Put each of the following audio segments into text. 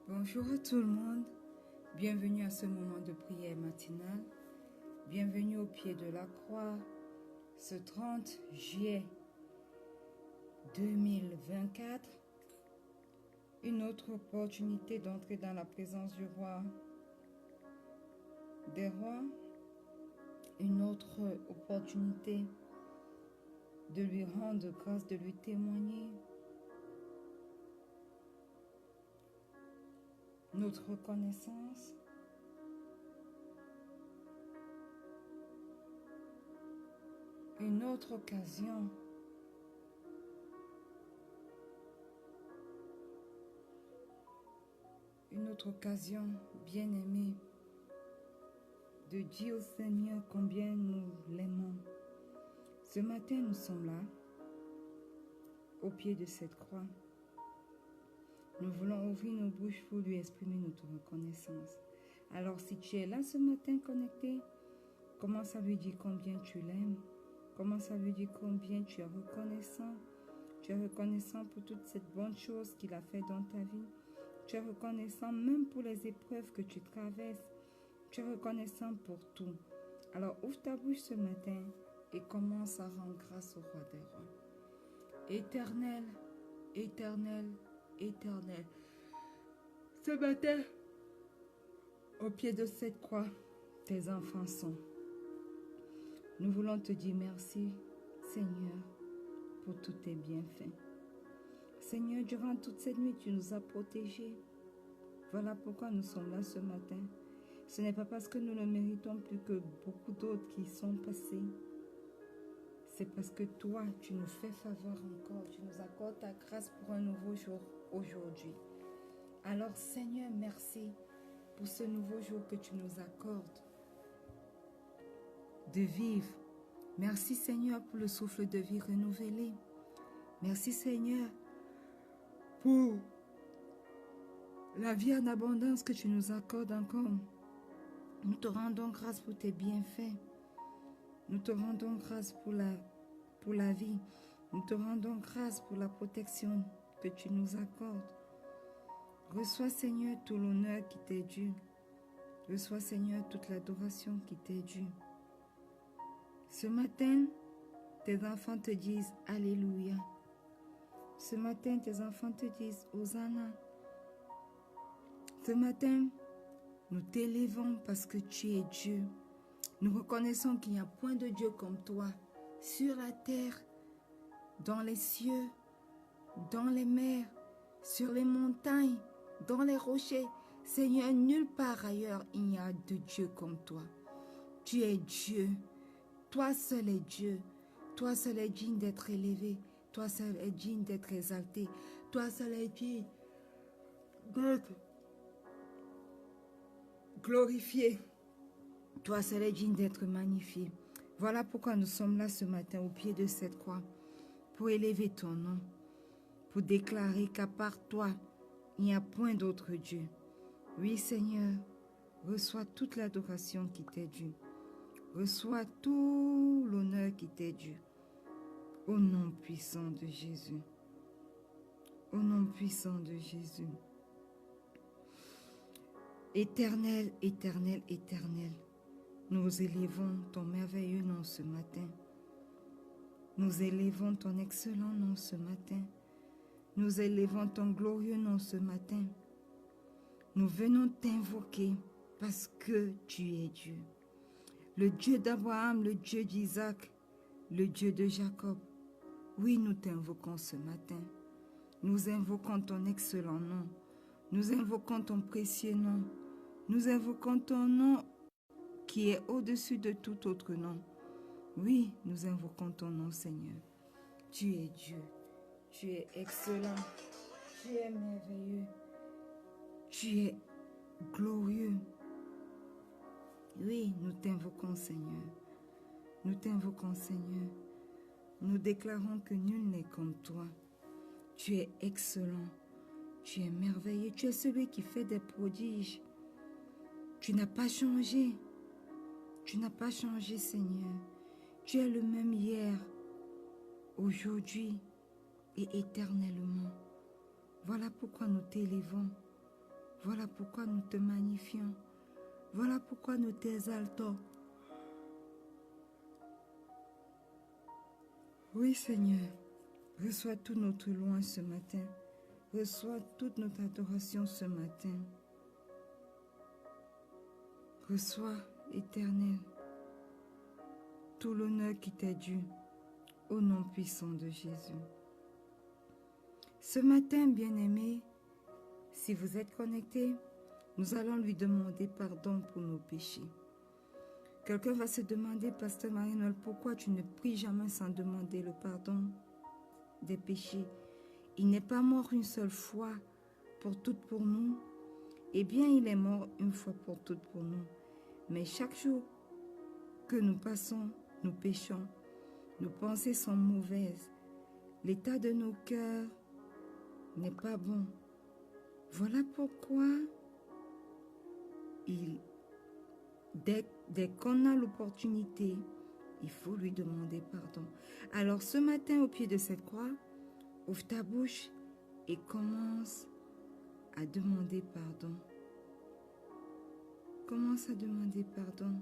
Bonjour à tout le monde, bienvenue à ce moment de prière matinale, bienvenue au pied de la croix, ce 30 juillet 2024, une autre opportunité d'entrer dans la présence du roi des rois, une autre opportunité de lui rendre grâce, de lui témoigner notre reconnaissance. Une autre occasion bien-aimée, de dire au Seigneur combien nous l'aimons. Ce matin, nous sommes là, au pied de cette croix. Nous voulons ouvrir nos bouches pour lui exprimer notre reconnaissance. Alors, si tu es là ce matin connecté, commence à lui dire combien tu l'aimes. Commence à lui dire combien tu es reconnaissant. Tu es reconnaissant pour toutes ces bonnes choses qu'il a fait dans ta vie. Tu es reconnaissant même pour les épreuves que tu traverses. Tu es reconnaissant pour tout. Alors, ouvre ta bouche ce matin et commence à rendre grâce au roi des rois. Éternel, éternel, éternel. Ce matin, au pied de cette croix, tes enfants sont. Nous voulons te dire merci, Seigneur, pour tous tes bienfaits. Seigneur, durant toute cette nuit, tu nous as protégés. Voilà pourquoi nous sommes là ce matin. Ce n'est pas parce que nous ne méritons plus que beaucoup d'autres qui sont passés. C'est parce que toi, tu nous fais faveur encore. Tu nous accordes ta grâce pour un nouveau jour aujourd'hui. Alors, Seigneur, merci pour ce nouveau jour que tu nous accordes de vivre. Merci, Seigneur, pour le souffle de vie renouvelé. Merci, Seigneur, pour la vie en abondance que tu nous accordes encore. Nous te rendons grâce pour tes bienfaits. Nous te rendons grâce pour la vie. Nous te rendons grâce pour la protection que tu nous accordes. Reçois, Seigneur, tout l'honneur qui t'est dû. Reçois, Seigneur, toute l'adoration qui t'est due. Ce matin, tes enfants te disent Alléluia. Ce matin, tes enfants te disent Hosanna. Ce matin, nous t'élevons parce que tu es Dieu. Nous reconnaissons qu'il n'y a point de Dieu comme toi, sur la terre, dans les cieux, dans les mers, sur les montagnes, dans les rochers. Seigneur, nulle part ailleurs il n'y a de Dieu comme toi. Tu es Dieu. Toi seul es Dieu. Toi seul es digne d'être élevé. Toi seul es digne d'être exalté. Toi seul es digne d'être glorifié. Toi seul es digne d'être magnifié. Voilà pourquoi nous sommes là ce matin au pied de cette croix, pour élever ton nom, pour déclarer qu'à part toi, il n'y a point d'autre Dieu. Oui, Seigneur, reçois toute l'adoration qui t'est due. Reçois tout l'honneur qui t'est dû. Au nom puissant de Jésus. Au nom puissant de Jésus. Éternel, éternel, éternel, nous élevons ton merveilleux nom ce matin. Nous élevons ton excellent nom ce matin. Nous élevons ton glorieux nom ce matin. Nous venons t'invoquer parce que tu es Dieu. Le Dieu d'Abraham, le Dieu d'Isaac, le Dieu de Jacob. Oui, nous t'invoquons ce matin. Nous invoquons ton excellent nom. Nous invoquons ton précieux nom. Nous invoquons ton nom qui est au-dessus de tout autre nom. Oui, nous invoquons ton nom, Seigneur. Tu es Dieu. Tu es excellent. Tu es merveilleux. Tu es glorieux. Oui, nous t'invoquons, Seigneur. Nous t'invoquons, Seigneur. Nous déclarons que nul n'est comme toi. Tu es excellent, tu es merveilleux, tu es celui qui fait des prodiges. Tu n'as pas changé, Seigneur. Tu es le même hier, aujourd'hui et éternellement. Voilà pourquoi nous t'élevons, voilà pourquoi nous te magnifions, voilà pourquoi nous t'exaltons. Oui, Seigneur, reçois toute notre louange ce matin. Reçois toute notre adoration ce matin. Reçois, Éternel, tout l'honneur qui t'est dû au nom puissant de Jésus. Ce matin, bien-aimés, si vous êtes connectés, nous allons lui demander pardon pour nos péchés. Quelqu'un va se demander, Pasteur Marie-Noël, pourquoi tu ne pries jamais sans demander le pardon des péchés? Il n'est pas mort une seule fois pour toutes pour nous. Eh bien, il est mort une fois pour toutes pour nous. Mais chaque jour que nous passons, nous péchons. Nos pensées sont mauvaises. L'état de nos cœurs n'est pas bon. Voilà pourquoi dès qu'on a l'opportunité, il faut lui demander pardon. Alors ce matin, au pied de cette croix, ouvre ta bouche et commence à demander pardon. Commence à demander pardon.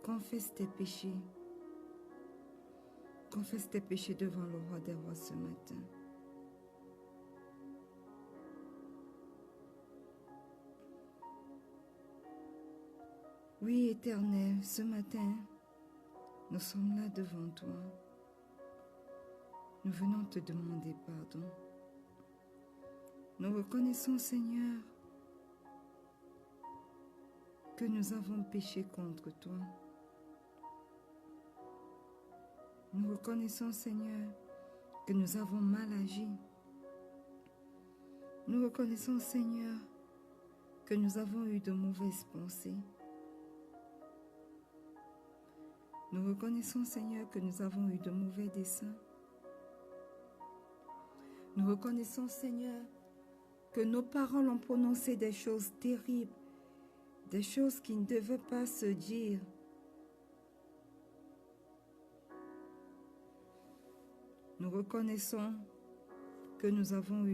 Confesse tes péchés. Confesse tes péchés devant le roi des rois ce matin. Oui, Éternel, ce matin, nous sommes là devant toi. Nous venons te demander pardon. Nous reconnaissons, Seigneur, que nous avons péché contre toi. Nous reconnaissons, Seigneur, que nous avons mal agi. Nous reconnaissons, Seigneur, que nous avons eu de mauvaises pensées. Nous reconnaissons, Seigneur, que nous avons eu de mauvais desseins. Nous reconnaissons, Seigneur, que nos paroles ont prononcé des choses terribles, des choses qui ne devaient pas se dire. Nous reconnaissons que nous avons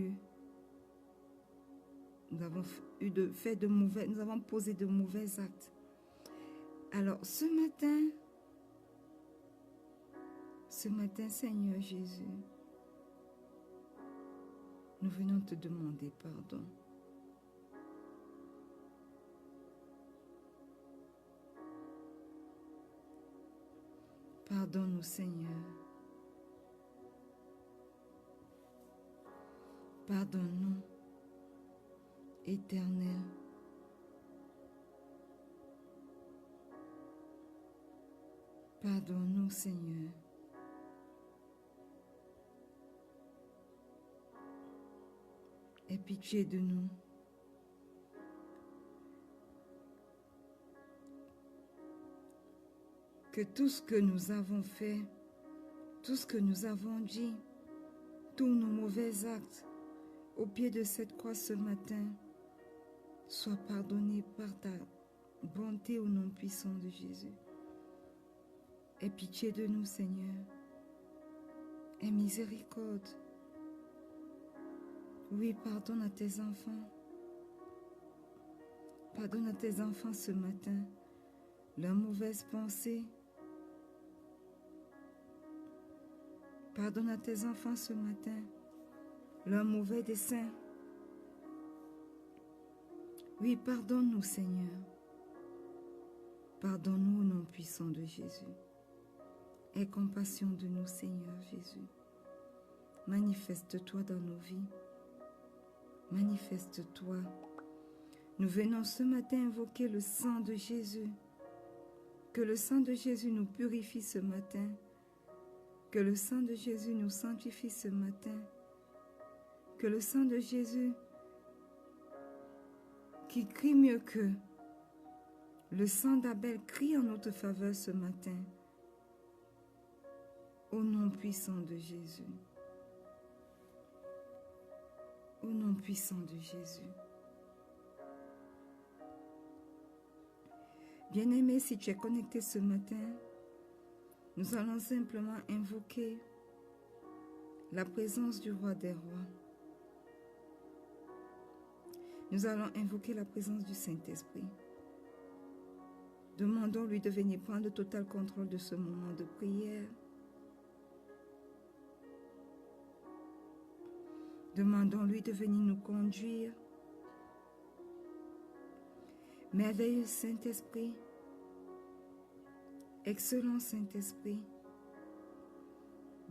posé de mauvais actes. Alors ce matin, Seigneur Jésus, nous venons te demander pardon. Pardonne-nous, Seigneur. Pardonne-nous, Éternel. Pardonne-nous, Seigneur. Aie pitié de nous. Que tout ce que nous avons fait, tout ce que nous avons dit, tous nos mauvais actes, au pied de cette croix ce matin, soient pardonnés par ta bonté au nom puissant de Jésus. Aie pitié de nous, Seigneur. Aie miséricorde. Oui, pardonne à tes enfants. Pardonne à tes enfants ce matin leurs mauvaises pensées. Pardonne à tes enfants ce matin leurs mauvais desseins. Oui, pardonne-nous, Seigneur. Pardonne-nous au nom puissant de Jésus. Aie compassion de nous, Seigneur Jésus. Manifeste-toi dans nos vies. Manifeste-toi. Nous venons ce matin invoquer le sang de Jésus. Que le sang de Jésus nous purifie ce matin. Que le sang de Jésus nous sanctifie ce matin. Que le sang de Jésus, qui crie mieux que le sang d'Abel, crie en notre faveur ce matin. Au nom puissant de Jésus. Au nom puissant de Jésus. Bien-aimé, si tu es connecté ce matin, nous allons simplement invoquer la présence du roi des rois. Nous allons invoquer la présence du Saint-Esprit. Demandons-lui de venir prendre le total contrôle de ce moment de prière. Demandons-lui de venir nous conduire. Merveilleux Saint-Esprit, excellent Saint-Esprit,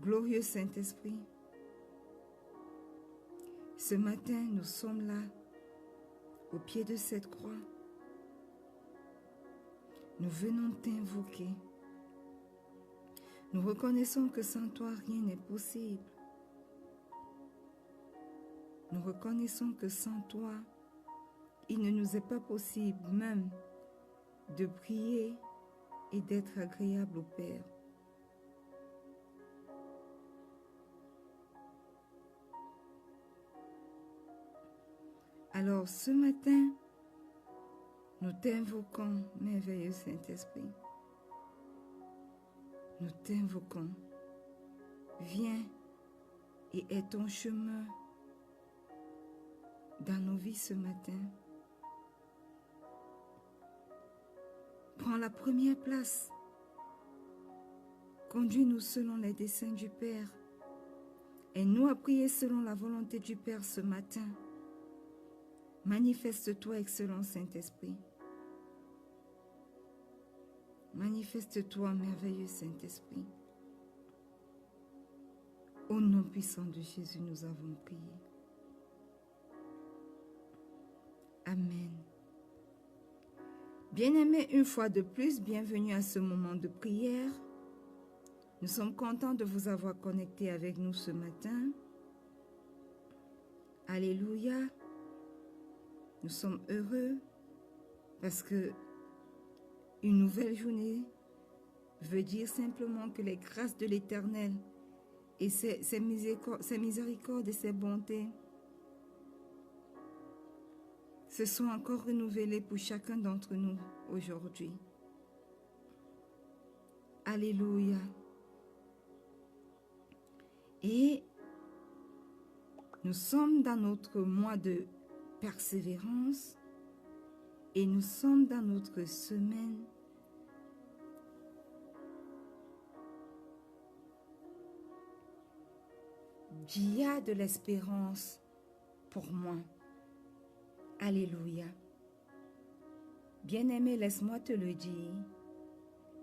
glorieux Saint-Esprit, ce matin nous sommes là, au pied de cette croix. Nous venons t'invoquer. Nous reconnaissons que sans toi rien n'est possible. Nous reconnaissons que sans toi, il ne nous est pas possible même de prier et d'être agréable au Père. Alors ce matin, nous t'invoquons, merveilleux Saint-Esprit. Nous t'invoquons. Viens et aie ton chemin dans nos vies ce matin. Prends la première place. Conduis-nous selon les desseins du Père. Aide-nous à prier selon la volonté du Père ce matin. Manifeste-toi, excellent Saint-Esprit. Manifeste-toi, merveilleux Saint-Esprit. Au nom puissant de Jésus, nous avons prié. Amen. Bien-aimés, une fois de plus, bienvenue à ce moment de prière. Nous sommes contents de vous avoir connectés avec nous ce matin. Alléluia. Nous sommes heureux parce que une nouvelle journée veut dire simplement que les grâces de l'Éternel et ses miséricordes et ses bontés se sont encore renouvelées pour chacun d'entre nous aujourd'hui. Alléluia. Et nous sommes dans notre mois de persévérance et nous sommes dans notre semaine il y a de l'espérance pour moi. Alléluia. Bien-aimé, laisse-moi te le dire,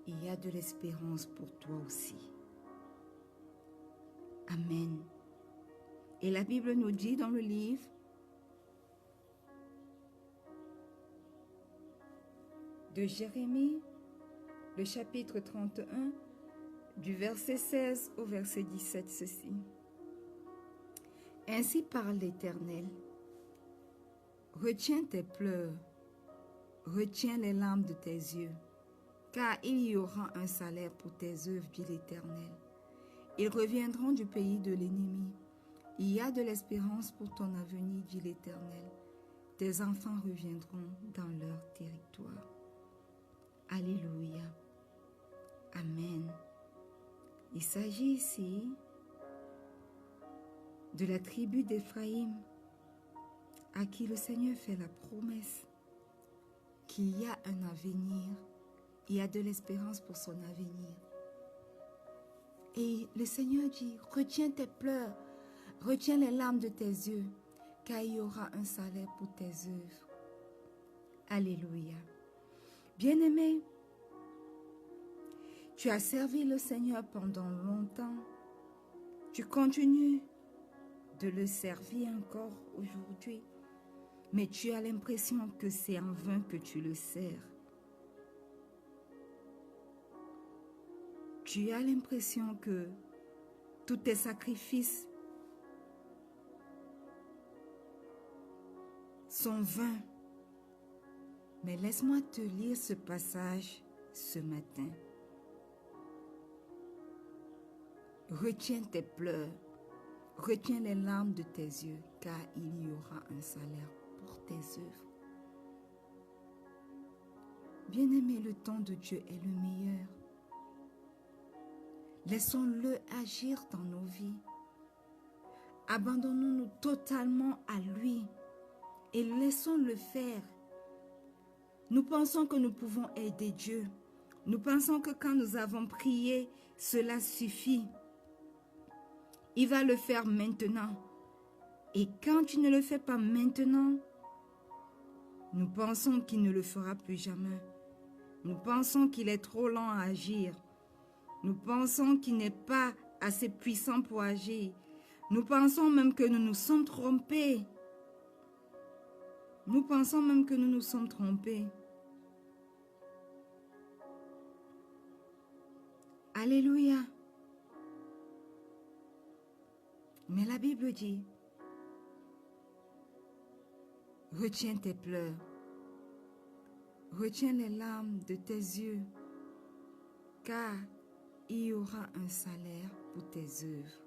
il y a de l'espérance pour toi aussi. Amen. Et la Bible nous dit dans le livre de Jérémie, le chapitre 31, du verset 16 au verset 17, ceci. Ainsi parle l'Éternel. Retiens tes pleurs, retiens les larmes de tes yeux, car il y aura un salaire pour tes œuvres, dit l'Éternel. Ils reviendront du pays de l'ennemi. Il y a de l'espérance pour ton avenir, dit l'Éternel. Tes enfants reviendront dans leur territoire. Alléluia. Amen. Il s'agit ici de la tribu d'Éphraïm, à qui le Seigneur fait la promesse qu'il y a un avenir, il y a de l'espérance pour son avenir. Et le Seigneur dit, retiens tes pleurs, retiens les larmes de tes yeux, car il y aura un salaire pour tes œuvres. Alléluia. Bien-aimé, tu as servi le Seigneur pendant longtemps, tu continues de le servir encore aujourd'hui, mais tu as l'impression que c'est en vain que tu le sers. Tu as l'impression que tous tes sacrifices sont vains. Mais laisse-moi te lire ce passage ce matin. Retiens tes pleurs. Retiens les larmes de tes yeux, car il y aura un salaire pour tes œuvres. Bien-aimé, le temps de Dieu est le meilleur. Laissons-le agir dans nos vies. Abandonnons-nous totalement à lui et laissons-le faire. Nous pensons que nous pouvons aider Dieu. Nous pensons que quand nous avons prié, cela suffit. Il va le faire maintenant. Et quand tu ne le fais pas maintenant, nous pensons qu'il ne le fera plus jamais. Nous pensons qu'il est trop lent à agir. Nous pensons qu'il n'est pas assez puissant pour agir. Nous pensons même que nous nous sommes trompés. Nous pensons même que nous nous sommes trompés. Alléluia. Mais la Bible dit, retiens tes pleurs, retiens les larmes de tes yeux, car il y aura un salaire pour tes œuvres.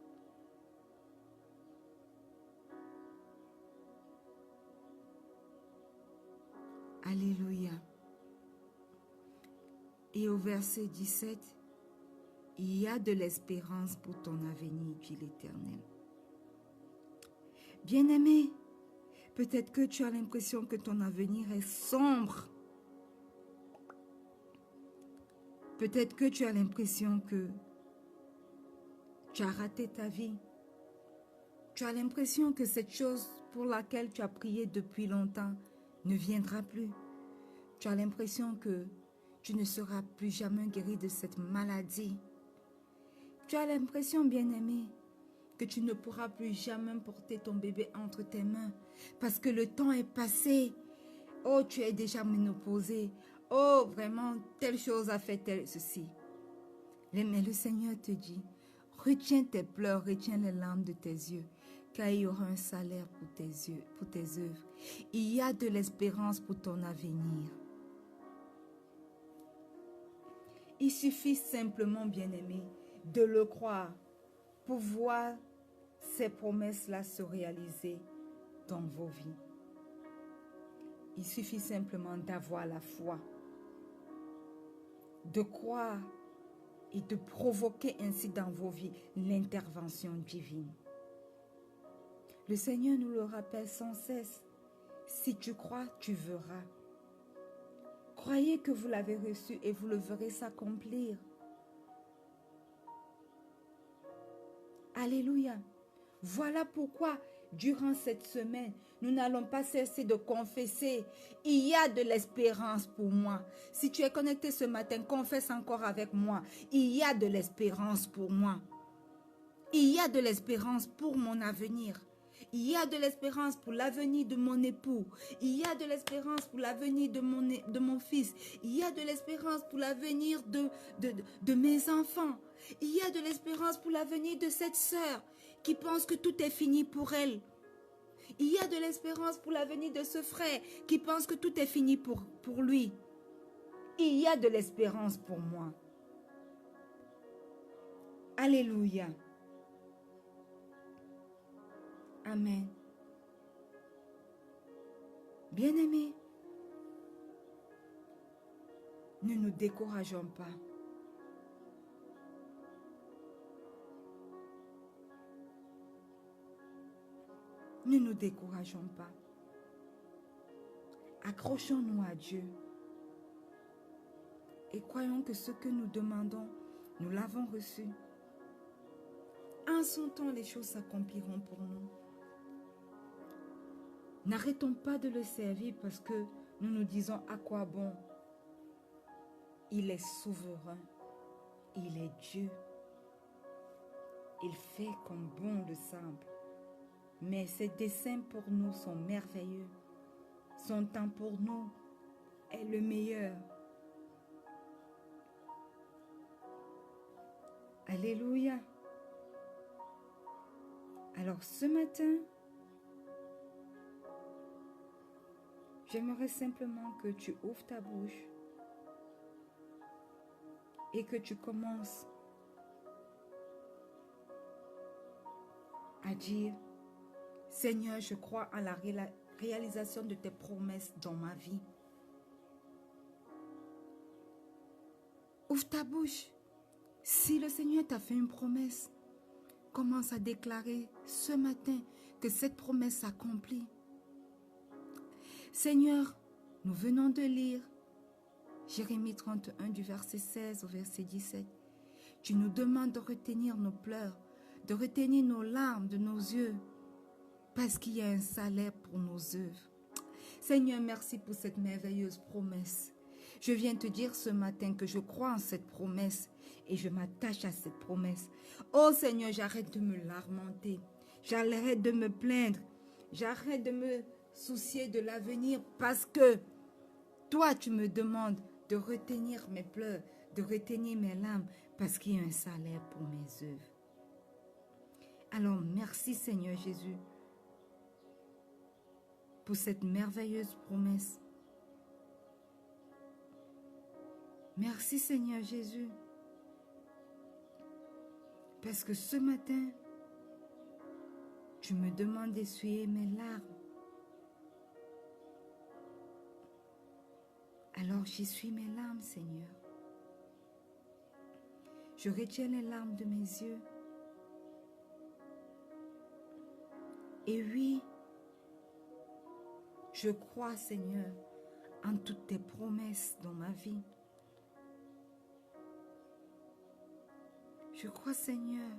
Alléluia. Et au verset 17, il y a de l'espérance pour ton avenir, dit l'Éternel. Bien-aimé, peut-être que tu as l'impression que ton avenir est sombre. Peut-être que tu as l'impression que tu as raté ta vie. Tu as l'impression que cette chose pour laquelle tu as prié depuis longtemps ne viendra plus. Tu as l'impression que tu ne seras plus jamais guéri de cette maladie. Tu as l'impression, bien-aimé, que tu ne pourras plus jamais porter ton bébé entre tes mains parce que le temps est passé. Oh, tu es déjà ménopausée. Oh, vraiment, telle chose a fait tel ceci. Mais le Seigneur te dit, retiens tes pleurs, retiens les larmes de tes yeux, car il y aura un salaire pour tes yeux, pour tes œuvres. Il y a de l'espérance pour ton avenir. Il suffit simplement, bien-aimé, de le croire pour voir ces promesses-là se réaliser dans vos vies. Il suffit simplement d'avoir la foi, de croire et de provoquer ainsi dans vos vies l'intervention divine. Le Seigneur nous le rappelle sans cesse. Si tu crois, tu verras. Croyez que vous l'avez reçu et vous le verrez s'accomplir. Alléluia. Voilà pourquoi, durant cette semaine, nous n'allons pas cesser de confesser. Il y a de l'espérance pour moi. Si tu es connecté ce matin, confesse encore avec moi. Il y a de l'espérance pour moi. Il y a de l'espérance pour mon avenir. Il y a de l'espérance pour l'avenir de mon époux. Il y a de l'espérance pour l'avenir de mon fils. Il y a de l'espérance pour l'avenir de mes enfants. Il y a de l'espérance pour l'avenir de cette sœur qui pense que tout est fini pour elle. Il y a de l'espérance pour l'avenir de ce frère qui pense que tout est fini pour lui. Il y a de l'espérance pour moi. Alléluia. Amen. Bien-aimés, ne nous décourageons pas. Ne nous décourageons pas. Accrochons-nous à Dieu. Et croyons que ce que nous demandons, nous l'avons reçu. En son temps, les choses s'accompliront pour nous. N'arrêtons pas de le servir parce que nous nous disons à quoi bon. Il est souverain. Il est Dieu. Il fait comme bon le semble. Mais ses desseins pour nous sont merveilleux. Son temps pour nous est le meilleur. Alléluia. Alors ce matin, j'aimerais simplement que tu ouvres ta bouche et que tu commences à dire, Seigneur, je crois à la réalisation de tes promesses dans ma vie. Ouvre ta bouche. Si le Seigneur t'a fait une promesse, commence à déclarer ce matin que cette promesse s'accomplit. Seigneur, nous venons de lire Jérémie 31 du verset 16 au verset 17. Tu nous demandes de retenir nos pleurs, de retenir nos larmes de nos yeux, parce qu'il y a un salaire pour nos œuvres. Seigneur, merci pour cette merveilleuse promesse. Je viens te dire ce matin que je crois en cette promesse et je m'attache à cette promesse. Oh Seigneur, j'arrête de me lamenter, j'arrête de me plaindre, j'arrête de me soucier de l'avenir parce que toi, tu me demandes de retenir mes pleurs, de retenir mes larmes parce qu'il y a un salaire pour mes œuvres. Alors, merci Seigneur Jésus pour cette merveilleuse promesse. Merci Seigneur Jésus parce que ce matin, tu me demandes d'essuyer mes larmes. Alors j'essuie mes larmes, Seigneur. Je retiens les larmes de mes yeux. Et oui, je crois, Seigneur, en toutes tes promesses dans ma vie. Je crois, Seigneur,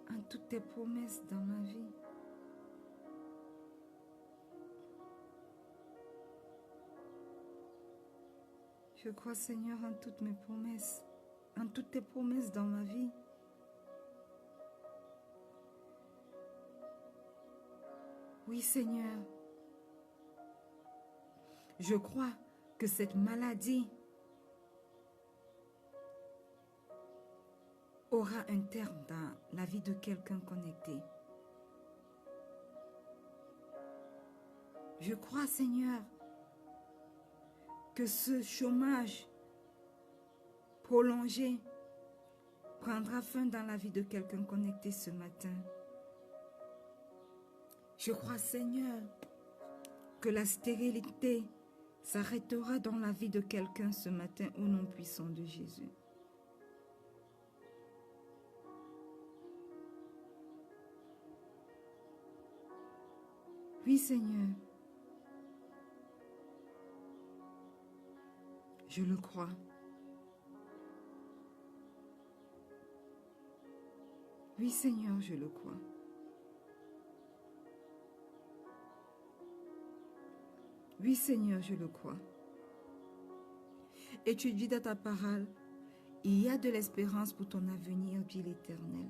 en toutes tes promesses dans ma vie. Je crois, Seigneur, en toutes mes promesses, en toutes tes promesses dans ma vie. Oui, Seigneur, je crois que cette maladie aura un terme dans la vie de quelqu'un connecté. Je crois, Seigneur, que ce chômage prolongé prendra fin dans la vie de quelqu'un connecté ce matin. Je crois, Seigneur, que la stérilité s'arrêtera dans la vie de quelqu'un ce matin au nom puissant de Jésus. Oui, Seigneur, je le crois. Oui, Seigneur, je le crois. Oui, Seigneur, je le crois. Et tu dis dans ta parole, il y a de l'espérance pour ton avenir, dit l'Éternel.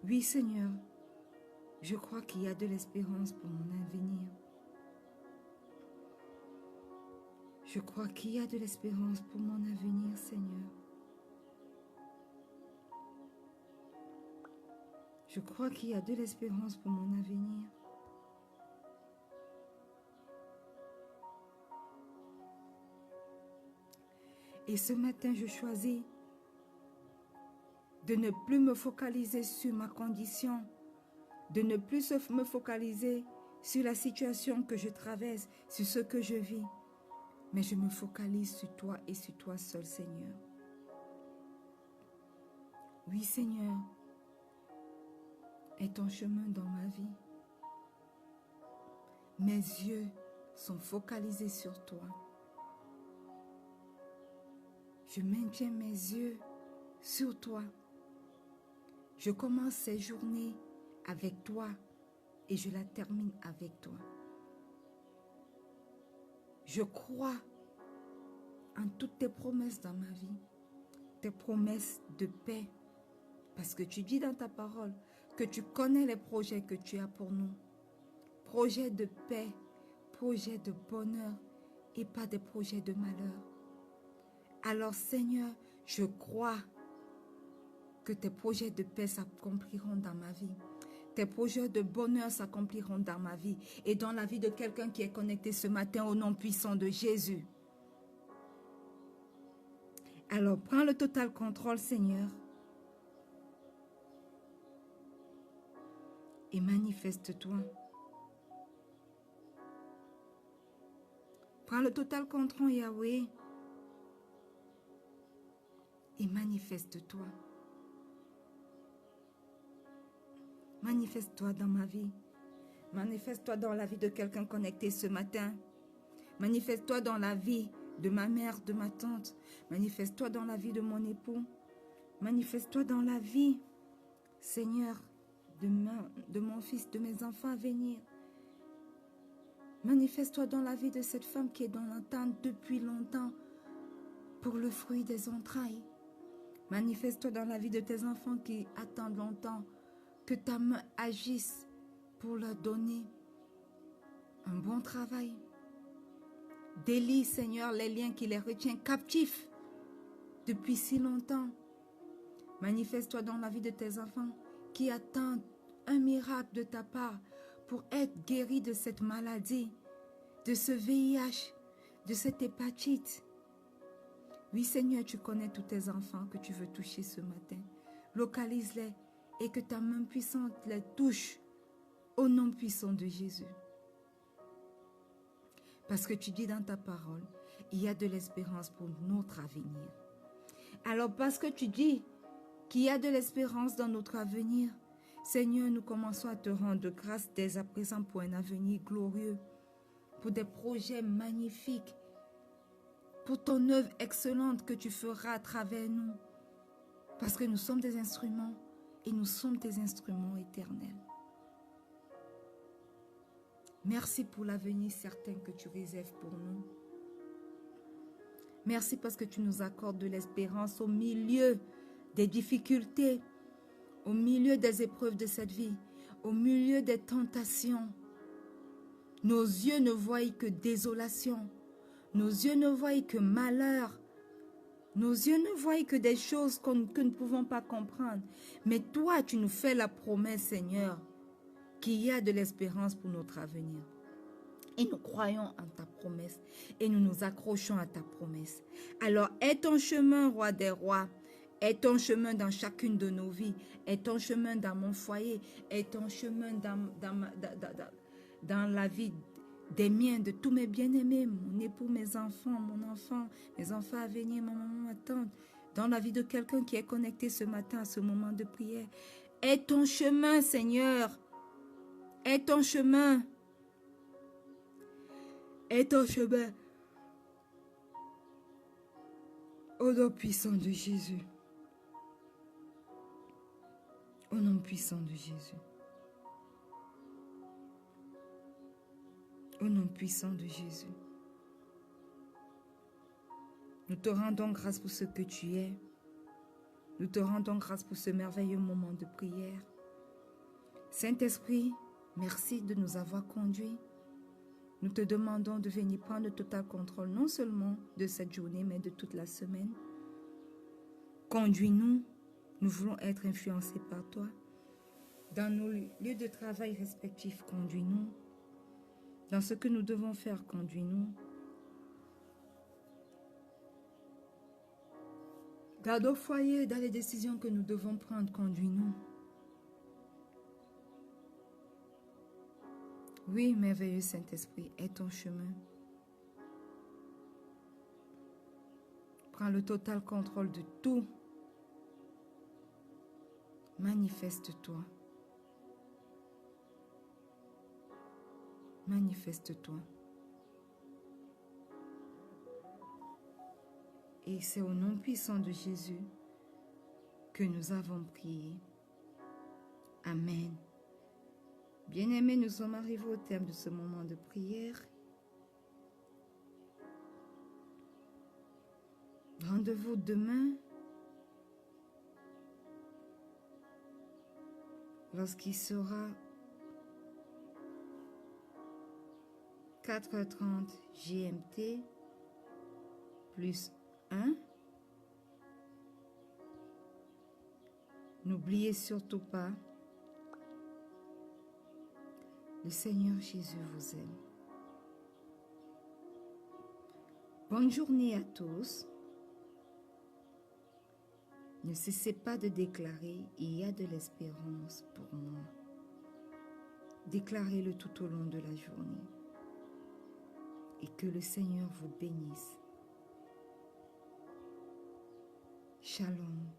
Oui, Seigneur, je crois qu'il y a de l'espérance pour mon avenir. Je crois qu'il y a de l'espérance pour mon avenir, Seigneur. Je crois qu'il y a de l'espérance pour mon avenir. Et ce matin, je choisis de ne plus me focaliser sur ma condition, de ne plus me focaliser sur la situation que je traverse, sur ce que je vis. Mais je me focalise sur toi et sur toi seul, Seigneur. Oui, Seigneur, est ton chemin dans ma vie. Mes yeux sont focalisés sur toi. Je maintiens mes yeux sur toi. Je commence ces journées avec toi et je la termine avec toi. Je crois en toutes tes promesses dans ma vie, tes promesses de paix, parce que tu dis dans ta parole que tu connais les projets que tu as pour nous. Projets de paix, projets de bonheur et pas des projets de malheur. Alors Seigneur, je crois que tes projets de paix s'accompliront dans ma vie. Tes projets de bonheur s'accompliront dans ma vie et dans la vie de quelqu'un qui est connecté ce matin au nom puissant de Jésus. Alors prends le total contrôle, Seigneur. et manifeste-toi. Prends le total contrôle, Yahweh, et manifeste-toi. Manifeste-toi dans ma vie. Manifeste-toi dans la vie de quelqu'un connecté ce matin. Manifeste-toi dans la vie de ma mère, de ma tante. Manifeste-toi dans la vie de mon époux. Manifeste-toi dans la vie, Seigneur, de mon fils, de mes enfants à venir. Manifeste-toi dans la vie de cette femme qui est dans l'attente depuis longtemps pour le fruit des entrailles. Manifeste-toi dans la vie de tes enfants qui attendent longtemps que ta main agisse pour leur donner un bon travail. Délie, Seigneur, les liens qui les retiennent captifs depuis si longtemps. Manifeste-toi dans la vie de tes enfants qui attendent un miracle de ta part pour être guéris de cette maladie, de ce VIH, de cette hépatite. Oui, Seigneur, tu connais tous tes enfants que tu veux toucher ce matin. Localise-les et que ta main puissante les touche au nom puissant de Jésus. Parce que tu dis dans ta parole, il y a de l'espérance pour notre avenir. Alors parce que tu dis qu'il y a de l'espérance dans notre avenir, Seigneur, nous commençons à te rendre grâce dès à présent pour un avenir glorieux, pour des projets magnifiques, pour ton œuvre excellente que tu feras à travers nous. Parce que nous sommes des instruments et nous sommes tes instruments éternels. Merci pour l'avenir certain que tu réserves pour nous. Merci parce que tu nous accordes de l'espérance au milieu des difficultés, au milieu des épreuves de cette vie, au milieu des tentations. Nos yeux ne voient que désolation. Nos yeux ne voient que malheur. Nos yeux ne voient que des choses que nous ne pouvons pas comprendre. Mais toi, tu nous fais la promesse, Seigneur, qu'il y a de l'espérance pour notre avenir. Et nous croyons en ta promesse et nous nous accrochons à ta promesse. Alors, aie ton chemin, roi des rois. Aie ton chemin dans chacune de nos vies. Aie ton chemin dans mon foyer. Aie ton chemin dans la vie des miens, de tous mes bien-aimés, mon époux, mes enfants à venir, ma maman, ma tante. Dans la vie de quelqu'un qui est connecté ce matin à ce moment de prière. Aie ton chemin, Seigneur. Aie ton chemin. Aie ton chemin. Au nom puissant de Jésus. Au nom puissant de Jésus. Au nom puissant de Jésus. Nous te rendons grâce pour ce que tu es. Nous te rendons grâce pour ce merveilleux moment de prière. Saint-Esprit, merci de nous avoir conduits. Nous te demandons de venir prendre le total contrôle, non seulement de cette journée, mais de toute la semaine. Conduis-nous. Nous voulons être influencés par toi. Dans nos lieux de travail respectifs, conduis-nous. Dans ce que nous devons faire, conduis-nous. Dans nos foyers, dans les décisions que nous devons prendre, conduis-nous. Oui, merveilleux Saint-Esprit, aie ton chemin. Prends le total contrôle de tout. Manifeste-toi. Manifeste-toi. Et c'est au nom puissant de Jésus que nous avons prié. Amen. Bien-aimés, nous sommes arrivés au terme de ce moment de prière. Rendez-vous demain lorsqu'il sera 4h30 GMT plus 1. N'oubliez surtout pas, le Seigneur Jésus vous aime. Bonne journée à tous. Ne cessez pas de déclarer, il y a de l'espérance pour moi. Déclarez-le tout au long de la journée. Et que le Seigneur vous bénisse. Shalom.